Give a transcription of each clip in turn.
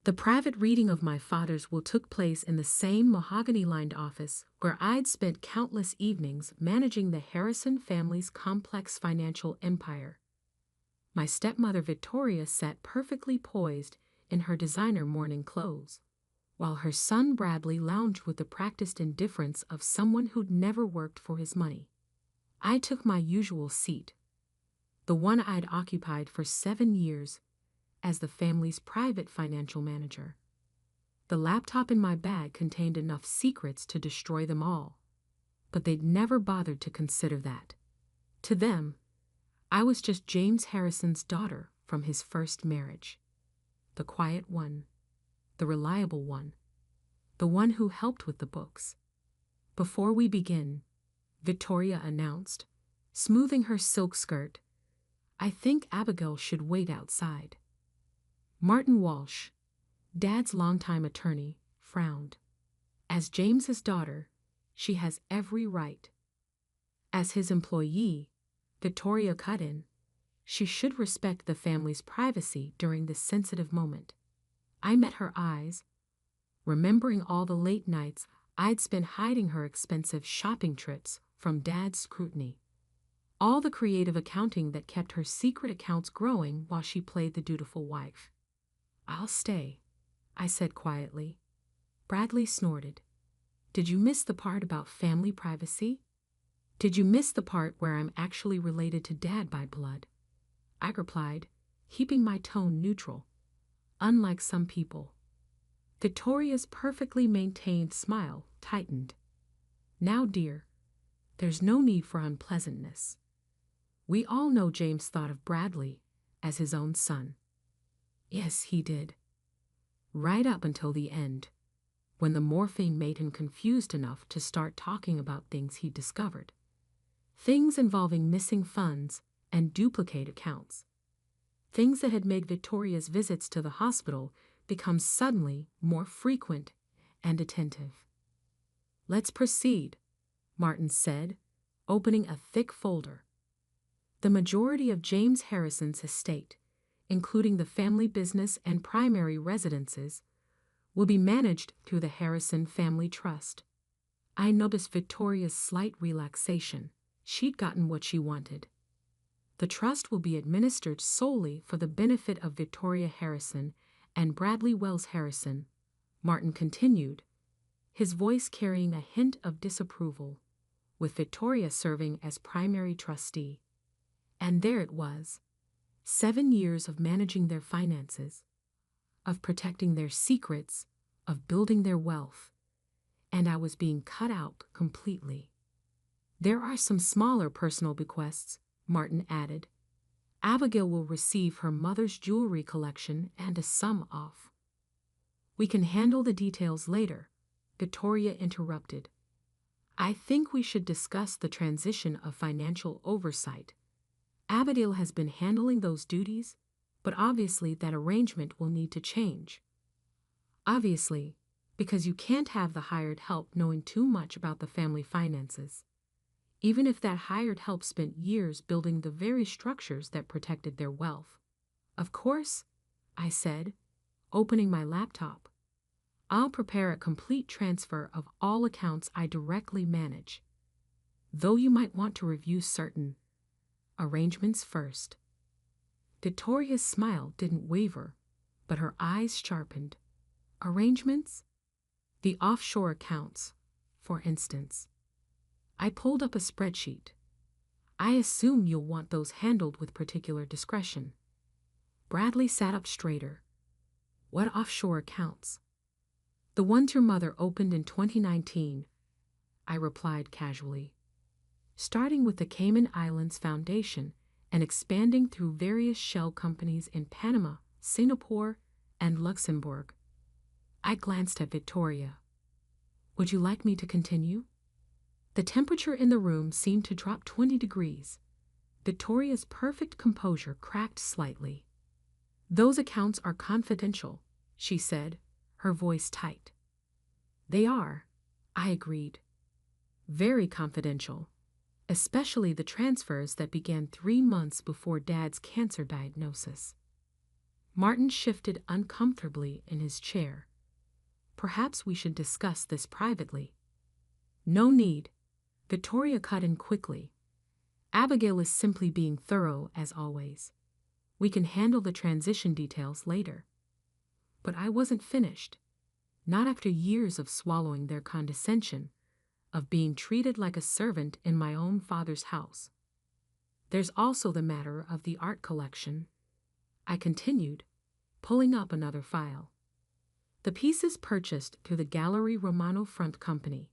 The private reading of my father's will took place in the same mahogany-lined office where I'd spent countless evenings managing the Harrison family's complex financial empire. My stepmother Victoria sat perfectly poised in her designer morning clothes, while her son Bradley lounged with the practiced indifference of someone who'd never worked for his money. I took my usual seat, the one I'd occupied for 7 years, as the family's private financial manager. The laptop in my bag contained enough secrets to destroy them all, but they'd never bothered to consider that. To them, I was just James Harrison's daughter from his first marriage. The quiet one, the reliable one, the one who helped with the books. Before we begin, Victoria announced, smoothing her silk skirt, I think Abigail should wait outside. Martin Walsh, Dad's longtime attorney, frowned. As James's daughter, she has every right. As his employee, Victoria cut in, she should respect the family's privacy during this sensitive moment. I met her eyes, remembering all the late nights I'd spent hiding her expensive shopping trips from Dad's scrutiny. All the creative accounting that kept her secret accounts growing while she played the dutiful wife. I'll stay, I said quietly. Bradley snorted. Did you miss the part about family privacy? Did you miss the part where I'm actually related to Dad by blood? I replied, keeping my tone neutral. Unlike some people. Victoria's perfectly maintained smile tightened. Now, dear, there's no need for unpleasantness. We all know James thought of Bradley as his own son. Yes, he did. Right up until the end, when the morphine made him confused enough to start talking about things he'd discovered. Things involving missing funds and duplicate accounts. Things that had made Victoria's visits to the hospital become suddenly more frequent and attentive. Let's proceed, Martin said, opening a thick folder. The majority of James Harrison's estate, including the family business and primary residences, will be managed through the Harrison Family Trust. I noticed Victoria's slight relaxation. She'd gotten what she wanted. The trust will be administered solely for the benefit of Victoria Harrison and Bradley Wells Harrison, Martin continued, his voice carrying a hint of disapproval, with Victoria serving as primary trustee. And there it was. 7 years of managing their finances, of protecting their secrets, of building their wealth, and I was being cut out completely. There are some smaller personal bequests, Martin added. Abigail will receive her mother's jewelry collection and a sum off. We can handle the details later, Victoria interrupted. I think we should discuss the transition of financial oversight. Abigail has been handling those duties, but obviously that arrangement will need to change. Obviously, because you can't have the hired help knowing too much about the family finances, even if that hired help spent years building the very structures that protected their wealth. Of course, I said, opening my laptop. I'll prepare a complete transfer of all accounts I directly manage, though you might want to review certain arrangements first. Victoria's smile didn't waver, but her eyes sharpened. Arrangements? The offshore accounts, for instance. I pulled up a spreadsheet. I assume you'll want those handled with particular discretion. Bradley sat up straighter. What offshore accounts? The ones your mother opened in 2019, I replied casually. Starting with the Cayman Islands Foundation and expanding through various shell companies in Panama, Singapore, and Luxembourg. I glanced at Victoria. Would you like me to continue? The temperature in the room seemed to drop 20 degrees. Victoria's perfect composure cracked slightly. Those accounts are confidential, she said, her voice tight. They are, I agreed. Very confidential, especially the transfers that began 3 months before Dad's cancer diagnosis. Martin shifted uncomfortably in his chair. Perhaps we should discuss this privately. No need. Victoria cut in quickly. Abigail is simply being thorough, as always. We can handle the transition details later. But I wasn't finished. Not after years of swallowing their condescension, of being treated like a servant in my own father's house. There's also the matter of the art collection. I continued, pulling up another file. The pieces purchased through the Gallery Romano Front Company.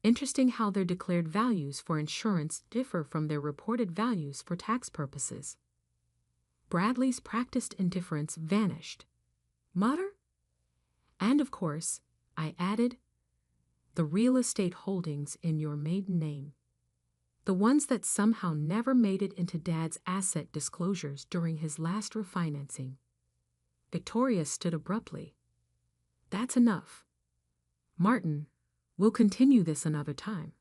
Interesting how their declared values for insurance differ from their reported values for tax purposes. Bradley's practiced indifference vanished. Mutter? And of course, I added, the real estate holdings in your maiden name. The ones that somehow never made it into Dad's asset disclosures during his last refinancing. Victoria stood abruptly. That's enough. Martin, we'll continue this another time,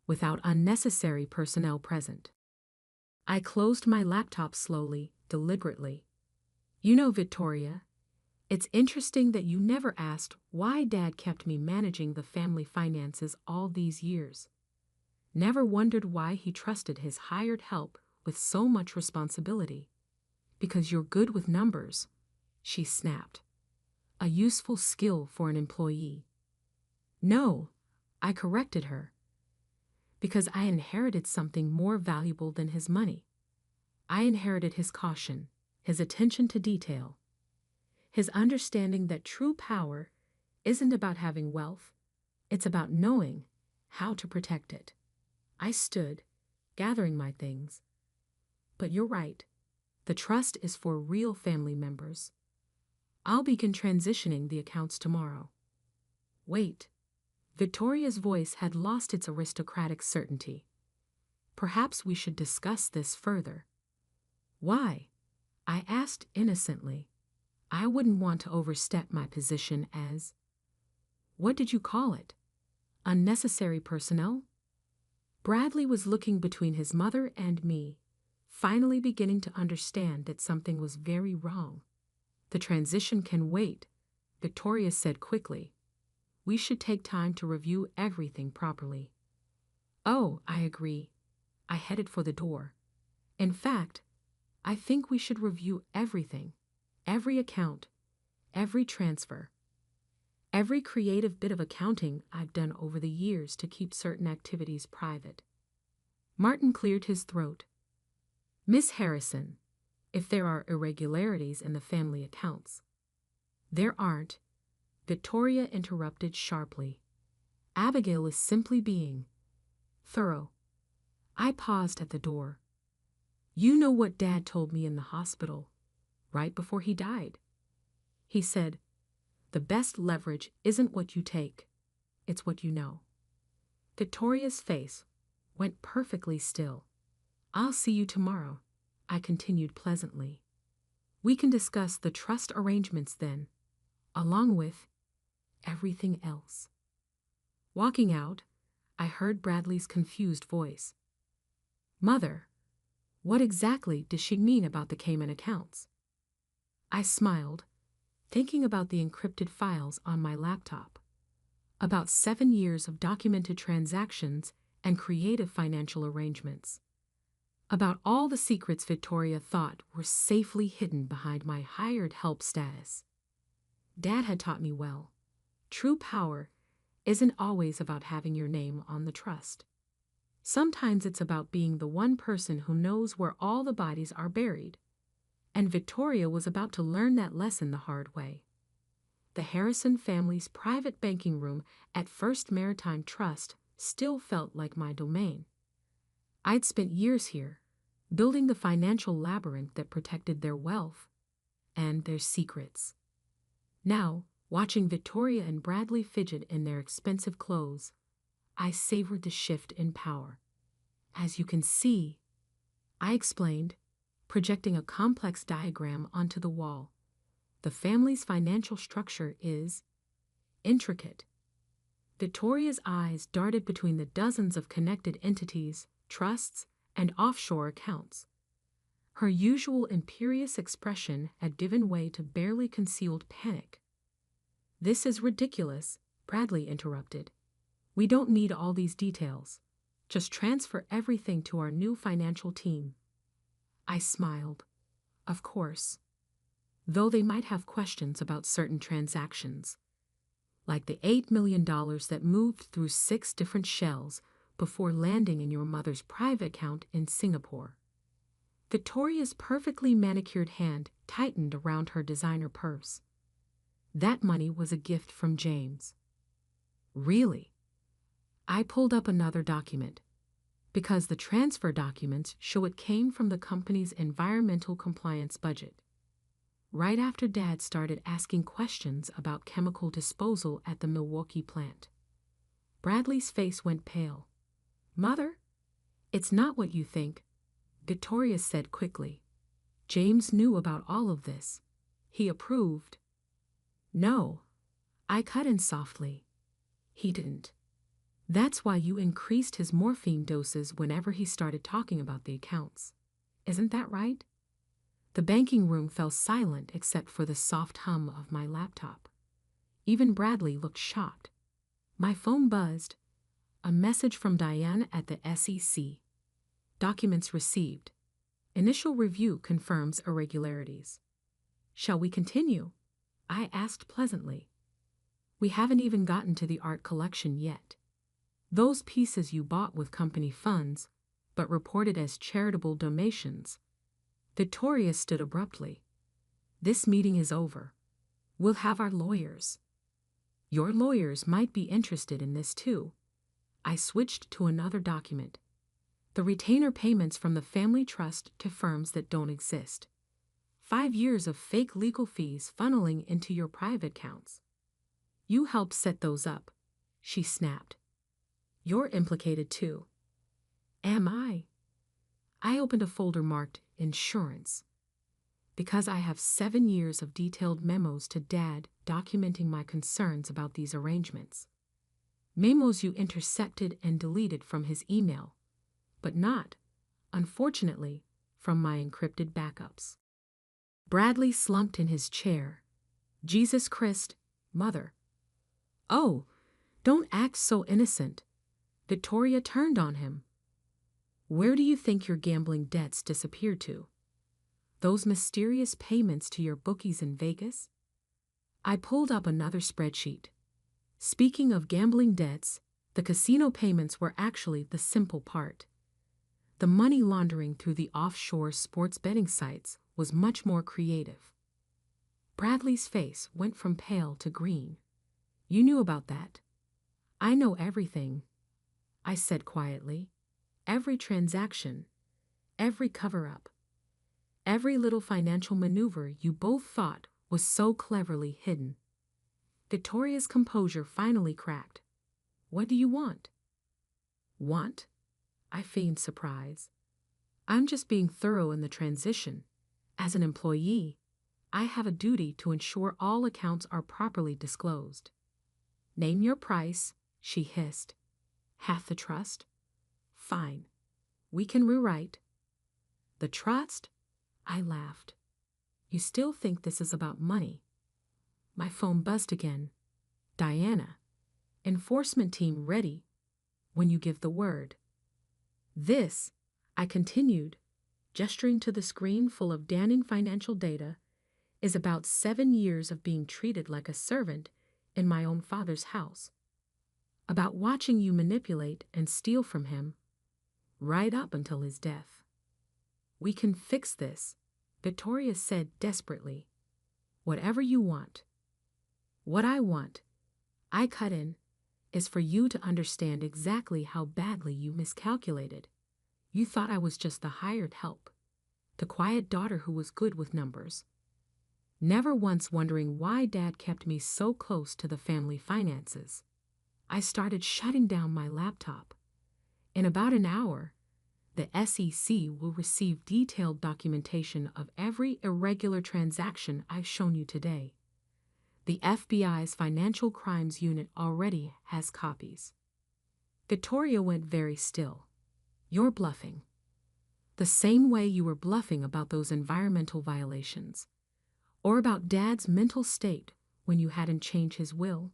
without unnecessary personnel present. I closed my laptop slowly, deliberately. You know, Victoria, it's interesting that you never asked why Dad kept me managing the family finances all these years. Never wondered why he trusted his hired help with so much responsibility. Because you're good with numbers, she snapped. A useful skill for an employee. No, I corrected her. Because I inherited something more valuable than his money. I inherited his caution, his attention to detail, his understanding that true power isn't about having wealth, it's about knowing how to protect it. I stood, gathering my things. But you're right. The trust is for real family members. I'll begin transitioning the accounts tomorrow. Wait. Victoria's voice had lost its aristocratic certainty. Perhaps we should discuss this further. Why? I asked innocently. I wouldn't want to overstep my position as... What did you call it? Unnecessary personnel? Bradley was looking between his mother and me, finally beginning to understand that something was very wrong. The transition can wait, Victoria said quickly. We should take time to review everything properly. Oh, I agree. I headed for the door. In fact, I think we should review everything, every account, every transfer, every creative bit of accounting I've done over the years to keep certain activities private. Martin cleared his throat. Miss Harrison, if there are irregularities in the family accounts. There aren't, Victoria interrupted sharply. Abigail is simply being thorough. I paused at the door. You know what Dad told me in the hospital, right before he died. He said, the best leverage isn't what you take, it's what you know. Victoria's face went perfectly still. I'll see you tomorrow, I continued pleasantly. We can discuss the trust arrangements then, along with everything else. Walking out, I heard Bradley's confused voice. Mother, what exactly does she mean about the Cayman accounts? I smiled, thinking about the encrypted files on my laptop. About 7 years of documented transactions and creative financial arrangements. About all the secrets Victoria thought were safely hidden behind my hired help status. Dad had taught me well. True power isn't always about having your name on the trust. Sometimes it's about being the one person who knows where all the bodies are buried. And Victoria was about to learn that lesson the hard way. The Harrison family's private banking room at First Maritime Trust still felt like my domain. I'd spent years here, building the financial labyrinth that protected their wealth and their secrets. Now, watching Victoria and Bradley fidget in their expensive clothes, I savored the shift in power. As you can see, I explained, projecting a complex diagram onto the wall. The family's financial structure is intricate. Victoria's eyes darted between the dozens of connected entities, trusts, and offshore accounts. Her usual imperious expression had given way to barely concealed panic. "This is ridiculous," Bradley interrupted. "We don't need all these details. Just transfer everything to our new financial team." I smiled. Of course. Though they might have questions about certain transactions. Like the $8 million that moved through 6 different shells before landing in your mother's private account in Singapore. Victoria's perfectly manicured hand tightened around her designer purse. That money was a gift from James. Really? I pulled up another document, because the transfer documents show it came from the company's environmental compliance budget. Right after Dad started asking questions about chemical disposal at the Milwaukee plant. Bradley's face went pale. "Mother? It's not what you think," Victoria said quickly. "James knew about all of this. He approved." "No," I cut in softly. "He didn't. That's why you increased his morphine doses whenever he started talking about the accounts. Isn't that right?" The banking room fell silent except for the soft hum of my laptop. Even Bradley looked shocked. My phone buzzed. A message from Diane at the SEC. "Documents received. Initial review confirms irregularities." "Shall we continue?" I asked pleasantly. "We haven't even gotten to the art collection yet. Those pieces you bought with company funds, but reported as charitable donations." Victoria stood abruptly. "This meeting is over. We'll have our lawyers." "Your lawyers might be interested in this too." I switched to another document. The retainer payments from the family trust to firms that don't exist. 5 years of fake legal fees funneling into your private accounts. "You helped set those up," she snapped. "You're implicated too." "Am I?" I opened a folder marked Insurance. Because I have 7 years of detailed memos to Dad documenting my concerns about these arrangements. Memos you intercepted and deleted from his email, but not, unfortunately, from my encrypted backups. Bradley slumped in his chair. "Jesus Christ, Mother." "Oh, don't act so innocent." Victoria turned on him. "Where do you think your gambling debts disappeared to? Those mysterious payments to your bookies in Vegas?" I pulled up another spreadsheet. Speaking of gambling debts, the casino payments were actually the simple part. The money laundering through the offshore sports betting sites was much more creative. Bradley's face went from pale to green. "You knew about that." "I know everything," I said quietly. "Every transaction, every cover-up, every little financial maneuver you both thought was so cleverly hidden." Victoria's composure finally cracked. "What do you want?" "Want?" I feigned surprise. "I'm just being thorough in the transition. As an employee, I have a duty to ensure all accounts are properly disclosed." "Name your price," she hissed. "Half the trust?" "Fine. We can rewrite." "The trust?" I laughed. "You still think this is about money?" My phone buzzed again. "Diana, enforcement team ready when you give the word." "This," I continued, gesturing to the screen full of damning financial data, "is about 7 years of being treated like a servant in my own father's house. About watching you manipulate and steal from him, right up until his death." "We can fix this," Victoria said desperately. "Whatever you want." "What I want," I cut in, "is for you to understand exactly how badly you miscalculated. You thought I was just the hired help, the quiet daughter who was good with numbers. Never once wondering why Dad kept me so close to the family finances." I started shutting down my laptop. "In about an hour, the SEC will receive detailed documentation of every irregular transaction I've shown you today. The FBI's Financial Crimes Unit already has copies." Victoria went very still. "You're bluffing." The same way you were bluffing about those environmental violations. Or about Dad's mental state when you hadn't changed his will.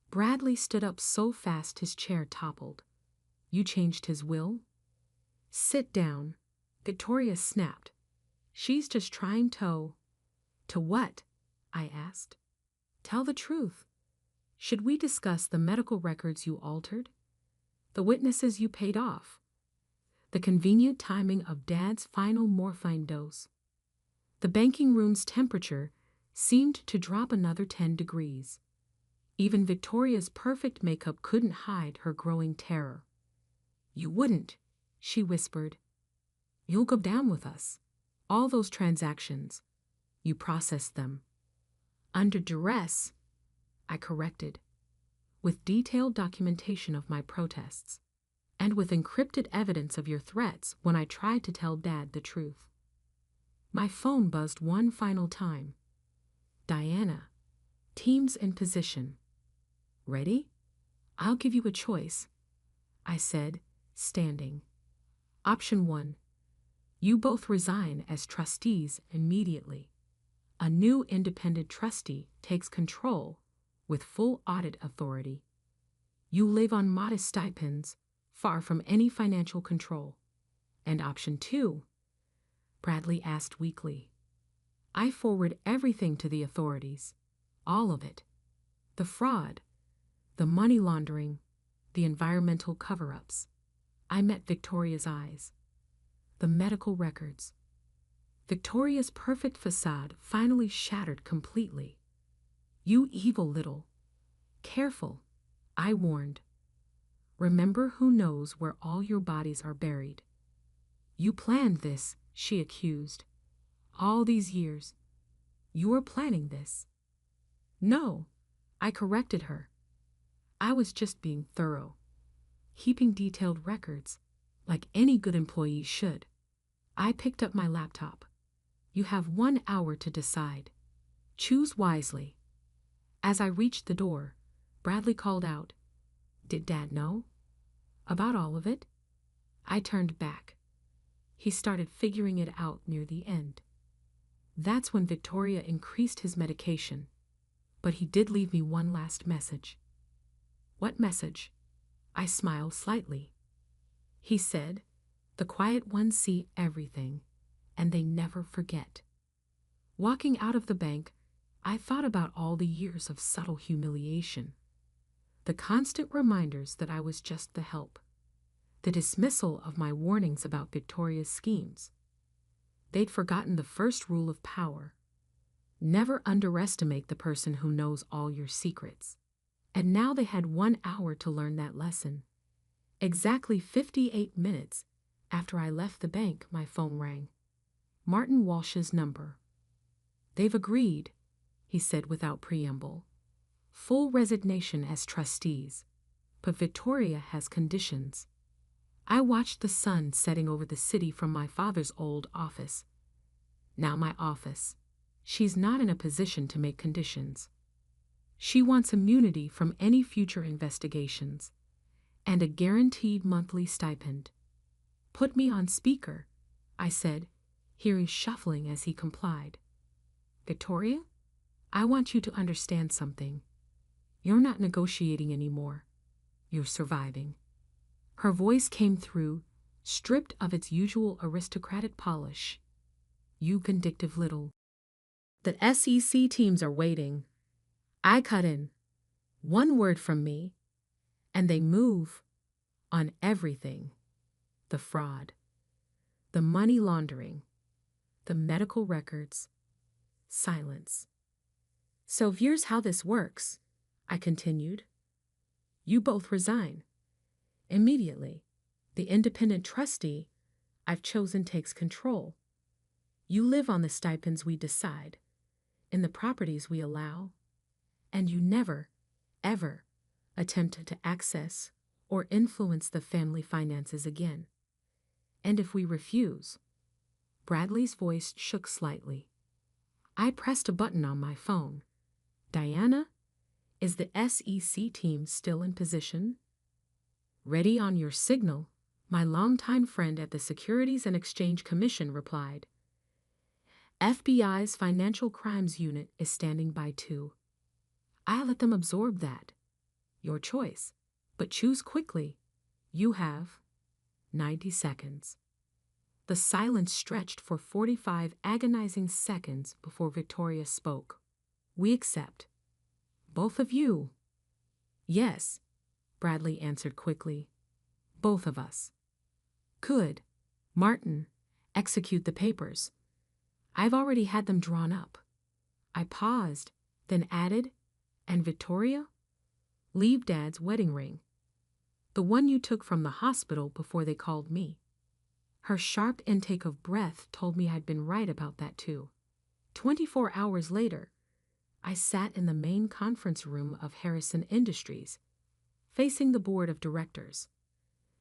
Bradley stood up so fast his chair toppled. You changed his will? Sit down, Victoria snapped. She's just trying to... To what? I asked. Tell the truth. Should we discuss the medical records you altered? The witnesses you paid off? The convenient timing of Dad's final morphine dose? The banking room's temperature seemed to drop another 10 degrees. Even Victoria's perfect makeup couldn't hide her growing terror. You wouldn't, she whispered. You'll go down with us. All those transactions. You processed them. Under duress, I corrected. With detailed documentation of my protests. And with encrypted evidence of your threats when I tried to tell Dad the truth. My phone buzzed one final time. Diana, teams in position. Ready? I'll give you a choice, I said, standing. Option 1. You both resign as trustees immediately. A new independent trustee takes control with full audit authority. You live on modest stipends, far from any financial control. And option 2, Bradley asked weakly. I forward everything to the authorities. All of it. The fraud, the money laundering, the environmental cover-ups. I met Victoria's eyes. The medical records. Victoria's perfect facade finally shattered completely. You evil little. Careful, I warned. Remember who knows where all your bodies are buried. You planned this, she accused. All these years. You were planning this. No, I corrected her. I was just being thorough. Keeping detailed records, like any good employee should. I picked up my laptop. You have 1 hour to decide. Choose wisely. As I reached the door, Bradley called out, Did Dad know? About all of it? I turned back. He started figuring it out near the end. That's when Victoria increased his medication. But he did leave me one last message. What message? I smiled slightly. He said, The quiet ones see everything, and they never forget. Walking out of the bank, I thought about all the years of subtle humiliation. The constant reminders that I was just the help. The dismissal of my warnings about Victoria's schemes. They'd forgotten the first rule of power. Never underestimate the person who knows all your secrets. And now they had 1 hour to learn that lesson. Exactly 58 minutes after I left the bank, my phone rang. Martin Walsh's number. They've agreed, he said without preamble. Full resignation as trustees. But Victoria has conditions. I watched the sun setting over the city from my father's old office. Now my office. She's not in a position to make conditions. She wants immunity from any future investigations and a guaranteed monthly stipend. Put me on speaker, I said, hearing shuffling as he complied. Victoria, I want you to understand something. You're not negotiating anymore. You're surviving. Her voice came through, stripped of its usual aristocratic polish. You vindictive little. The SEC teams are waiting. I cut in. One word from me, and they move on everything. The fraud, the money laundering, the medical records, silence. So here's how this works, I continued. You both resign. Immediately, the independent trustee I've chosen takes control. You live on the stipends we decide, in the properties we allow, and you never, ever attempt to access or influence the family finances again. And if we refuse, Bradley's voice shook slightly. I pressed a button on my phone. Diana, is the SEC team still in position? Ready on your signal, My longtime friend at the Securities and Exchange Commission replied. FBI's Financial Crimes Unit is standing by too. I let them absorb that. Your choice. But choose quickly. You have 90 seconds. The silence stretched for 45 agonizing seconds before Victoria spoke. We accept. Both of you. Yes, Bradley answered quickly. Both of us. Good. Martin, execute the papers. I've already had them drawn up. I paused, then added, and Victoria? Leave Dad's wedding ring. The one you took from the hospital before they called me. Her sharp intake of breath told me I'd been right about that too. 24 hours later, I sat in the main conference room of Harrison Industries, facing the board of directors.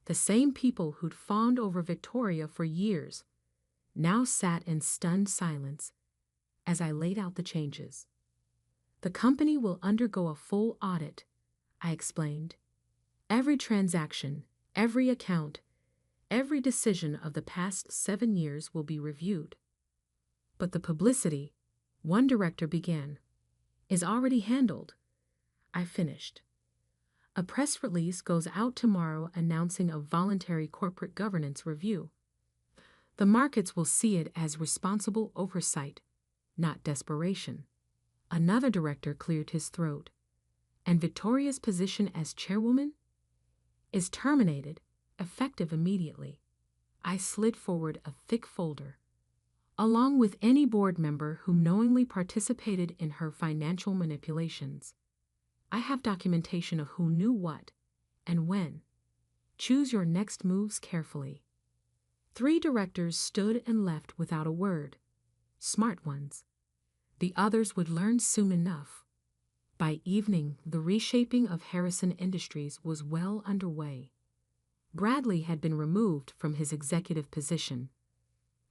The same people who'd fawned over Victoria for years now sat in stunned silence as I laid out the changes. The company will undergo a full audit, I explained. Every transaction, every account, every decision of the past 7 years will be reviewed. But the publicity, one director began, is already handled. I finished. A press release goes out tomorrow announcing a voluntary corporate governance review. The markets will see it as responsible oversight, not desperation. Another director cleared his throat. And Victoria's position as chairwoman is terminated, effective immediately. I slid forward a thick folder, along with any board member who knowingly participated in her financial manipulations. I have documentation of who knew what and when. Choose your next moves carefully. 3 directors stood and left without a word. Smart ones. The others would learn soon enough. By evening, the reshaping of Harrison Industries was well underway. Bradley had been removed from his executive position.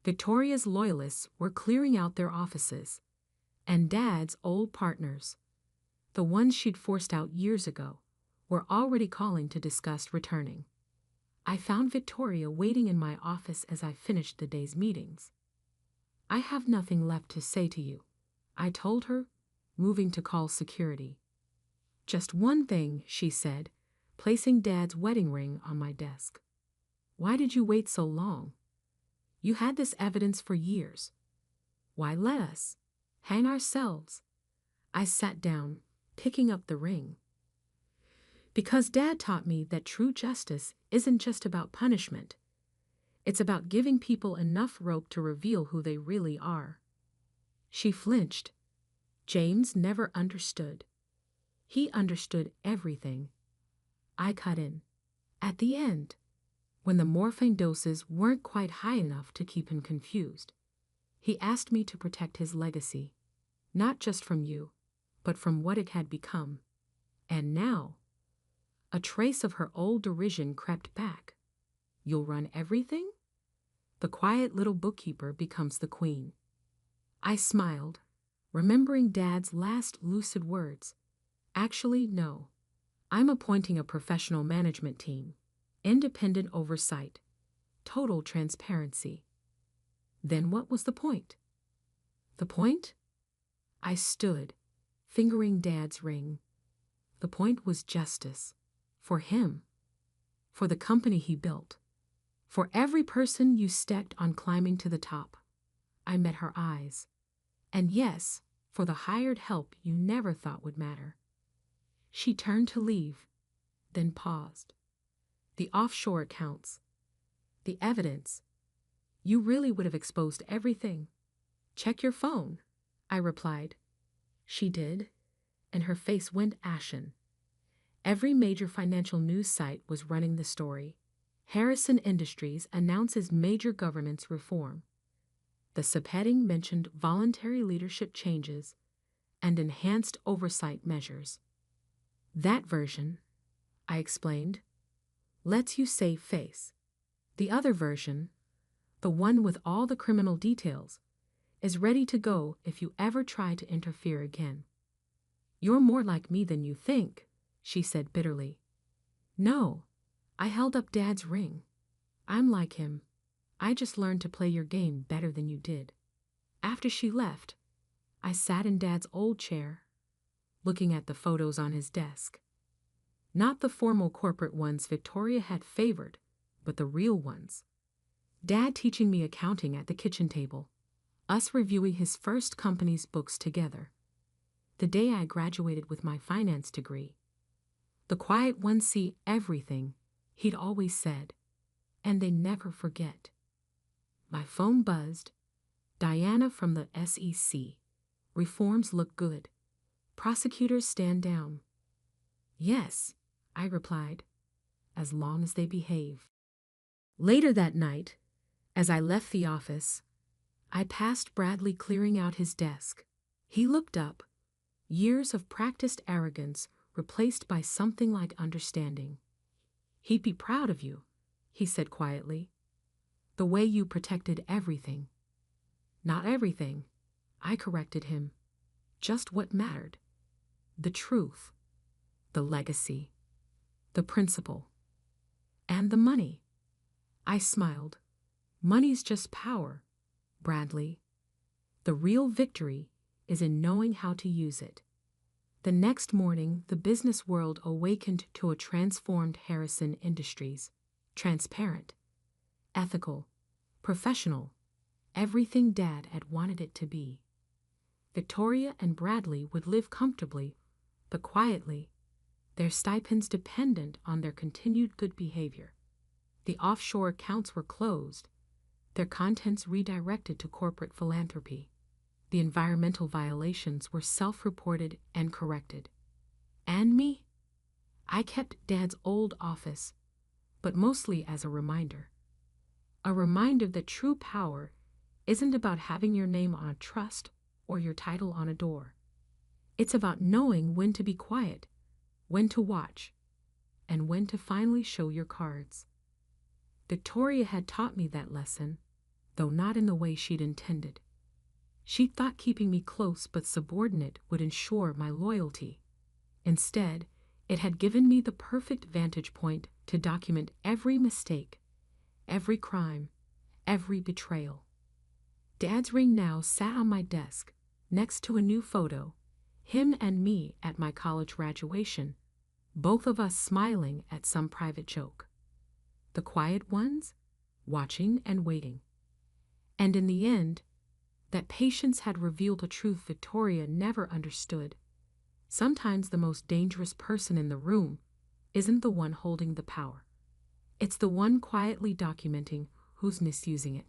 Victoria's loyalists were clearing out their offices, and Dad's old partners, the ones she'd forced out years ago, were already calling to discuss returning. I found Victoria waiting in my office as I finished the day's meetings. I have nothing left to say to you, I told her, moving to call security. Just one thing, she said, placing Dad's wedding ring on my desk. Why did you wait so long? You had this evidence for years. Why let us hang ourselves? I sat down, picking up the ring. Because Dad taught me that true justice isn't just about punishment. It's about giving people enough rope to reveal who they really are. She flinched. James never understood. He understood everything. I cut in. At the end, when the morphine doses weren't quite high enough to keep him confused, he asked me to protect his legacy, not just from you, but from what it had become. And now, a trace of her old derision crept back. You'll run everything? The quiet little bookkeeper becomes the queen. I smiled, remembering Dad's last lucid words. Actually, no. I'm appointing a professional management team, independent oversight, total transparency. Then what was the point? The point? I stood, fingering Dad's ring. The point was justice. For him. For the company he built. For every person you staked on climbing to the top. I met her eyes. And yes, for the hired help you never thought would matter. She turned to leave, then paused. The offshore accounts. The evidence. You really would have exposed everything. Check your phone, I replied. She did, and her face went ashen. Every major financial news site was running the story. Harrison Industries announces major governance reform. The subheading mentioned voluntary leadership changes and enhanced oversight measures. That version, I explained, lets you save face. The other version, the one with all the criminal details, is ready to go if you ever try to interfere again. You're more like me than you think, she said bitterly. No, I held up Dad's ring. I'm like him. I just learned to play your game better than you did. After she left, I sat in Dad's old chair, looking at the photos on his desk. Not the formal corporate ones Victoria had favored, but the real ones. Dad teaching me accounting at the kitchen table, us reviewing his first company's books together. The day I graduated with my finance degree. The quiet ones see everything, he'd always said, and they never forget. My phone buzzed. Diana from the SEC. Reforms look good. Prosecutors stand down. Yes, I replied, as long as they behave. Later that night, as I left the office, I passed Bradley clearing out his desk. He looked up, years of practiced arrogance replaced by something like understanding. He'd be proud of you, he said quietly. The way you protected everything. Not everything, I corrected him. Just what mattered. The truth. The legacy. The principle. And the money. I smiled. Money's just power, Bradley. The real victory is in knowing how to use it. The next morning, the business world awakened to a transformed Harrison Industries. Transparent, ethical, professional, everything Dad had wanted it to be. Victoria and Bradley would live comfortably, but quietly, their stipends dependent on their continued good behavior. The offshore accounts were closed, their contents redirected to corporate philanthropy. The environmental violations were self-reported and corrected. And me? I kept Dad's old office, but mostly as a reminder. A reminder that true power isn't about having your name on a trust or your title on a door. It's about knowing when to be quiet, when to watch, and when to finally show your cards. Victoria had taught me that lesson, though not in the way she'd intended. She thought keeping me close but subordinate would ensure my loyalty. Instead, it had given me the perfect vantage point to document every mistake, every crime, every betrayal. Dad's ring now sat on my desk, next to a new photo, him and me at my college graduation, both of us smiling at some private joke. The quiet ones, watching and waiting. And in the end, that patience had revealed a truth Victoria never understood. Sometimes the most dangerous person in the room isn't the one holding the power. It's the one quietly documenting who's misusing it.